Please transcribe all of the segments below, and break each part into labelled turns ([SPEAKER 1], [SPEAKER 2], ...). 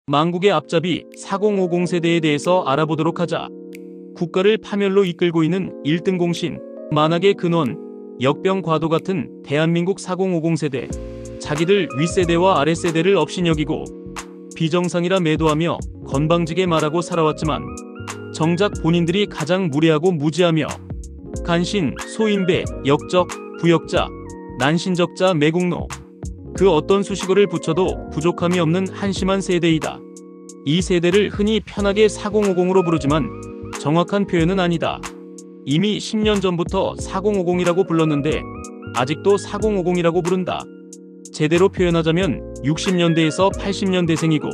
[SPEAKER 1] 망국의 앞잡이 4050 세대에 대해서 알아보도록 하자. 국가를 파멸로 이끌고 있는 1등 공신, 만악의 근원, 역병과도 같은 대한민국 4050 세대. 자기들 윗세대와 아랫세대를 업신여기고 비정상이라 매도하며 건방지게 말하고 살아왔지만 정작 본인들이 가장 무례하고 무지하며 간신, 소인배, 역적, 부역자, 난신적자, 매국노, 그 어떤 수식어를 붙여도 부족함이 없는 한심한 세대이다. 이 세대를 흔히 편하게 4050으로 부르지만 정확한 표현은 아니다. 이미 10년 전부터 4050이라고 불렀는데 아직도 4050이라고 부른다. 제대로 표현하자면 60년대에서 80년대생이고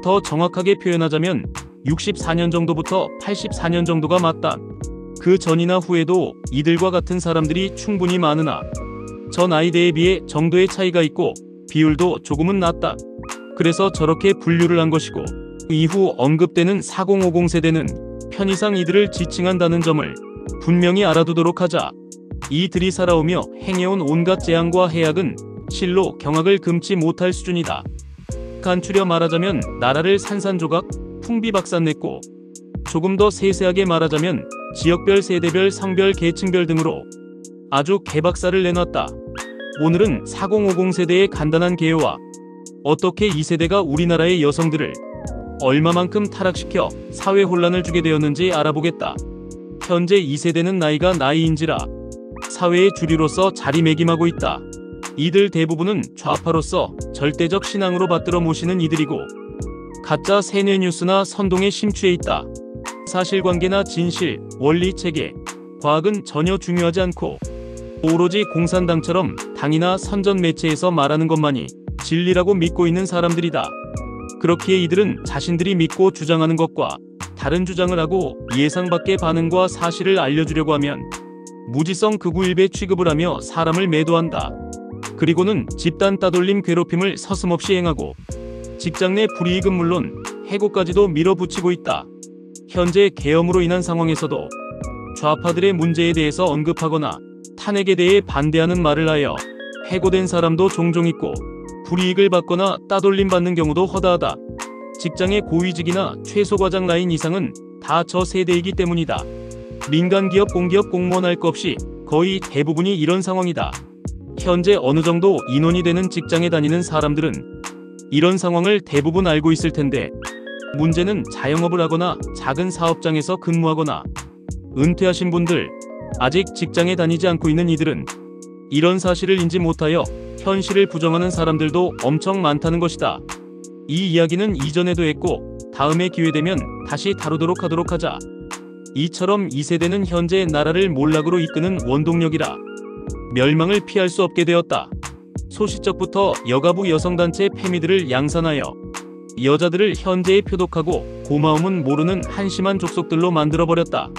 [SPEAKER 1] 더 정확하게 표현하자면 64년 정도부터 84년 정도가 맞다. 그 전이나 후에도 이들과 같은 사람들이 충분히 많으나 저 나이대에 비해 정도의 차이가 있고 비율도 조금은 낮다. 그래서 저렇게 분류를 한 것이고 이후 언급되는 4050 세대는 편의상 이들을 지칭한다는 점을 분명히 알아두도록 하자. 이들이 살아오며 행해온 온갖 재앙과 해악은 실로 경악을 금치 못할 수준이다. 간추려 말하자면 나라를 산산조각, 풍비박산냈고 조금 더 세세하게 말하자면 지역별, 세대별, 성별, 계층별 등으로 아주 개박살을 내놨다. 오늘은 4050 세대의 간단한 개요와 어떻게 이 세대가 우리나라의 여성들을 얼마만큼 타락시켜 사회 혼란을 주게 되었는지 알아보겠다. 현재 이 세대는 나이가 나이인지라 사회의 주류로서 자리매김하고 있다. 이들 대부분은 좌파로서 절대적 신앙으로 받들어 모시는 이들이고 가짜 세뇌 뉴스나 선동에 심취해 있다. 사실관계나 진실, 원리 체계, 과학은 전혀 중요하지 않고 오로지 공산당처럼 당이나 선전 매체에서 말하는 것만이 진리라고 믿고 있는 사람들이다. 그렇기에 이들은 자신들이 믿고 주장하는 것과 다른 주장을 하고 예상 밖의 반응과 사실을 알려주려고 하면 무지성 극우일배 취급을 하며 사람을 매도한다. 그리고는 집단 따돌림 괴롭힘을 서슴없이 행하고 직장 내 불이익은 물론 해고까지도 밀어붙이고 있다. 현재 계엄으로 인한 상황에서도 좌파들의 문제에 대해서 언급하거나 탄핵에 대해 반대하는 말을 하여 해고된 사람도 종종 있고 불이익을 받거나 따돌림 받는 경우도 허다하다. 직장의 고위직이나 최소과장 라인 이상은 다 저 세대이기 때문이다. 민간기업, 공기업 공무원 할 것 없이 거의 대부분이 이런 상황이다. 현재 어느 정도 인원이 되는 직장에 다니는 사람들은 이런 상황을 대부분 알고 있을 텐데 문제는 자영업을 하거나 작은 사업장에서 근무하거나 은퇴하신 분들, 아직 직장에 다니지 않고 있는 이들은 이런 사실을 인지 못하여 현실을 부정하는 사람들도 엄청 많다는 것이다. 이 이야기는 이전에도 했고 다음에 기회되면 다시 다루도록 하도록 하자. 이처럼 이 세대는 현재 나라를 몰락으로 이끄는 원동력이라 멸망을 피할 수 없게 되었다. 소시적부터 여가부 여성단체 패미들을 양산하여 여자들을 현재에 표독하고 고마움은 모르는 한심한 족속들로 만들어버렸다.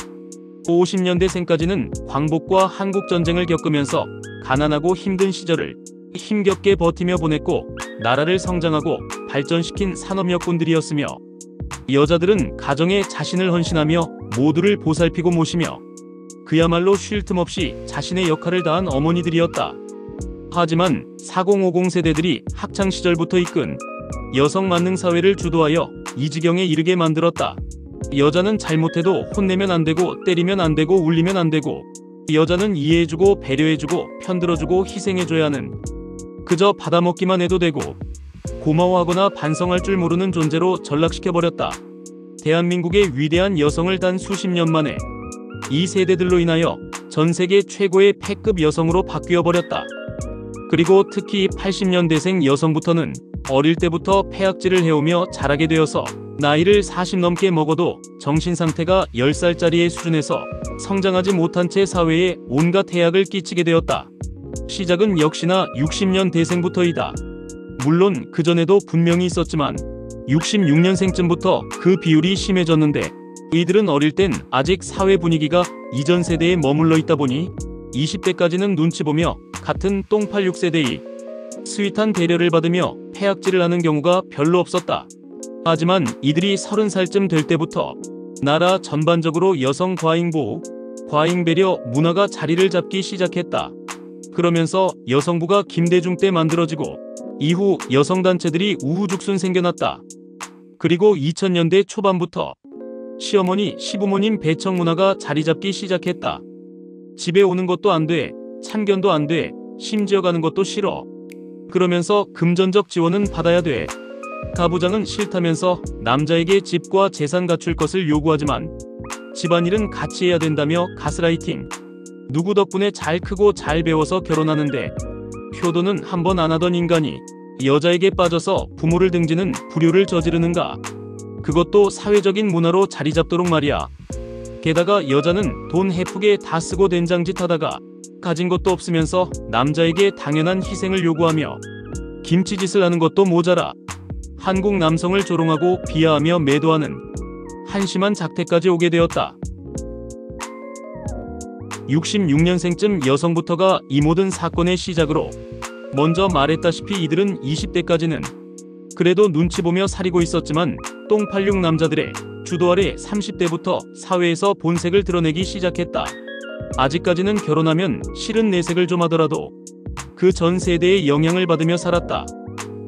[SPEAKER 1] 50년대생까지는 광복과 한국전쟁을 겪으면서 가난하고 힘든 시절을 힘겹게 버티며 보냈고 나라를 성장하고 발전시킨 산업력군들이었으며 여자들은 가정에 자신을 헌신하며 모두를 보살피고 모시며 그야말로 쉴 틈 없이 자신의 역할을 다한 어머니들이었다. 하지만 4050 세대들이 학창시절부터 이끈 여성 만능 사회를 주도하여 이 지경에 이르게 만들었다. 여자는 잘못해도 혼내면 안 되고 때리면 안 되고 울리면 안 되고 여자는 이해해주고 배려해주고 편들어주고 희생해줘야 하는 그저 받아먹기만 해도 되고 고마워하거나 반성할 줄 모르는 존재로 전락시켜버렸다. 대한민국의 위대한 여성을 단 수십 년 만에 이 세대들로 인하여 전세계 최고의 패급 여성으로 바뀌어버렸다. 그리고 특히 80년대생 여성부터는 어릴 때부터 폐악질을 해오며 자라게 되어서 나이를 40 넘게 먹어도 정신상태가 10살짜리의 수준에서 성장하지 못한 채 사회에 온갖 해악을 끼치게 되었다. 시작은 역시나 60년대생부터이다. 물론 그전에도 분명히 있었지만 66년생쯤부터 그 비율이 심해졌는데 이들은 어릴 땐 아직 사회 분위기가 이전 세대에 머물러 있다 보니 20대까지는 눈치 보며 같은 똥86 세대의 스윗한 배려를 받으며 폐악질을 하는 경우가 별로 없었다. 하지만 이들이 30살쯤 될 때부터 나라 전반적으로 여성 과잉보호, 과잉배려 문화가 자리를 잡기 시작했다. 그러면서 여성부가 김대중 때 만들어지고 이후 여성단체들이 우후죽순 생겨났다. 그리고 2000년대 초반부터 시어머니, 시부모님 배척 문화가 자리 잡기 시작했다. 집에 오는 것도 안 돼, 참견도 안 돼, 심지어 가는 것도 싫어. 그러면서 금전적 지원은 받아야 돼. 가부장은 싫다면서 남자에게 집과 재산 갖출 것을 요구하지만 집안일은 같이 해야 된다며 가스라이팅. 누구 덕분에 잘 크고 잘 배워서 결혼하는데 효도는 한 번 안 하던 인간이 여자에게 빠져서 부모를 등지는 불효를 저지르는가. 그것도 사회적인 문화로 자리 잡도록 말이야. 게다가 여자는 돈 헤프게 다 쓰고 된장짓 하다가 가진 것도 없으면서 남자에게 당연한 희생을 요구하며 김치짓을 하는 것도 모자라 한국 남성을 조롱하고 비하하며 매도하는 한심한 작태까지 오게 되었다. 66년생쯤 여성부터가 이 모든 사건의 시작으로 먼저 말했다시피 이들은 20대까지는 그래도 눈치 보며 사리고 있었지만 똥86 남자들의 주도 아래 30대부터 사회에서 본색을 드러내기 시작했다. 아직까지는 결혼하면 실은 내색을 좀 하더라도 그 전 세대의 영향을 받으며 살았다.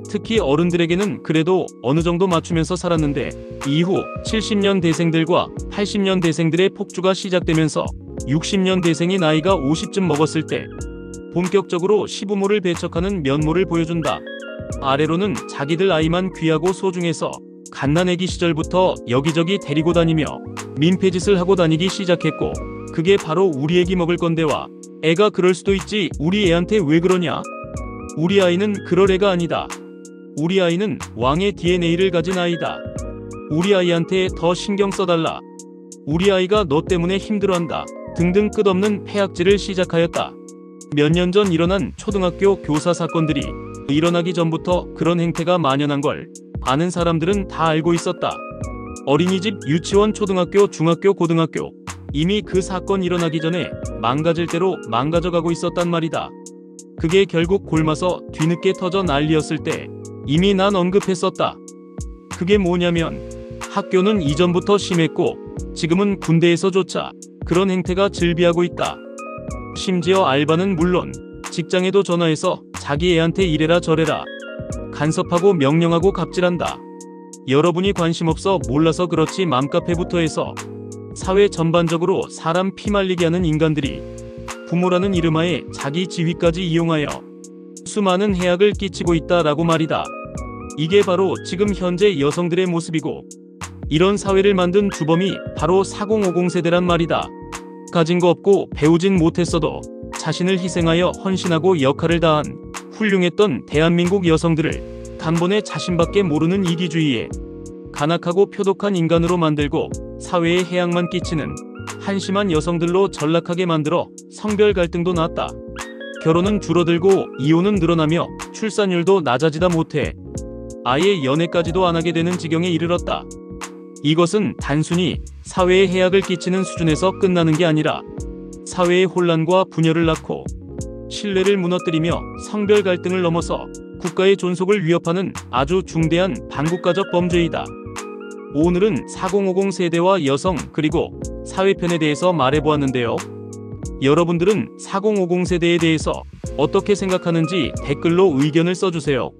[SPEAKER 1] 특히 어른들에게는 그래도 어느 정도 맞추면서 살았는데 이후 70년대생들과 80년대생들의 폭주가 시작되면서 60년대생이 나이가 50쯤 먹었을 때 본격적으로 시부모를 배척하는 면모를 보여준다. 아래로는 자기들 아이만 귀하고 소중해서 갓난아기 시절부터 여기저기 데리고 다니며 민폐짓을 하고 다니기 시작했고 그게 바로 우리 애기 먹을 건데와 애가 그럴 수도 있지 우리 애한테 왜 그러냐? 우리 아이는 그럴 애가 아니다. 우리 아이는 왕의 DNA를 가진 아이다. 우리 아이한테 더 신경 써달라. 우리 아이가 너 때문에 힘들어한다. 등등 끝없는 폐악질을 시작하였다. 몇 년 전 일어난 초등학교 교사 사건들이 일어나기 전부터 그런 행태가 만연한 걸 아는 사람들은 다 알고 있었다. 어린이집, 유치원, 초등학교, 중학교, 고등학교 이미 그 사건 일어나기 전에 망가질 대로 망가져가고 있었단 말이다. 그게 결국 골마서 뒤늦게 터져 난리였을 때 이미 난 언급했었다. 그게 뭐냐면 학교는 이전부터 심했고 지금은 군대에서조차 그런 행태가 즐비하고 있다. 심지어 알바는 물론 직장에도 전화해서 자기 애한테 이래라 저래라 간섭하고 명령하고 갑질한다. 여러분이 관심 없어 몰라서 그렇지 맘카페부터 해서 사회 전반적으로 사람 피말리게 하는 인간들이 부모라는 이름하에 자기 지위까지 이용하여 수많은 해악을 끼치고 있다라고 말이다. 이게 바로 지금 현재 여성들의 모습이고 이런 사회를 만든 주범이 바로 4050 세대란 말이다. 가진 거 없고 배우진 못했어도 자신을 희생하여 헌신하고 역할을 다한 훌륭했던 대한민국 여성들을 단번에 자신밖에 모르는 이기주의에 간악하고 표독한 인간으로 만들고 사회에 해악만 끼치는 한심한 여성들로 전락하게 만들어 성별 갈등도 낳았다. 결혼은 줄어들고 이혼은 늘어나며 출산율도 낮아지다 못해 아예 연애까지도 안 하게 되는 지경에 이르렀다. 이것은 단순히 사회에 해악을 끼치는 수준에서 끝나는 게 아니라 사회의 혼란과 분열을 낳고 신뢰를 무너뜨리며 성별 갈등을 넘어서 국가의 존속을 위협하는 아주 중대한 반국가적 범죄이다. 오늘은 4050 세대와 여성 그리고 사회편에 대해서 말해보았는데요. 여러분들은 4050 세대에 대해서 어떻게 생각하는지 댓글로 의견을 써주세요.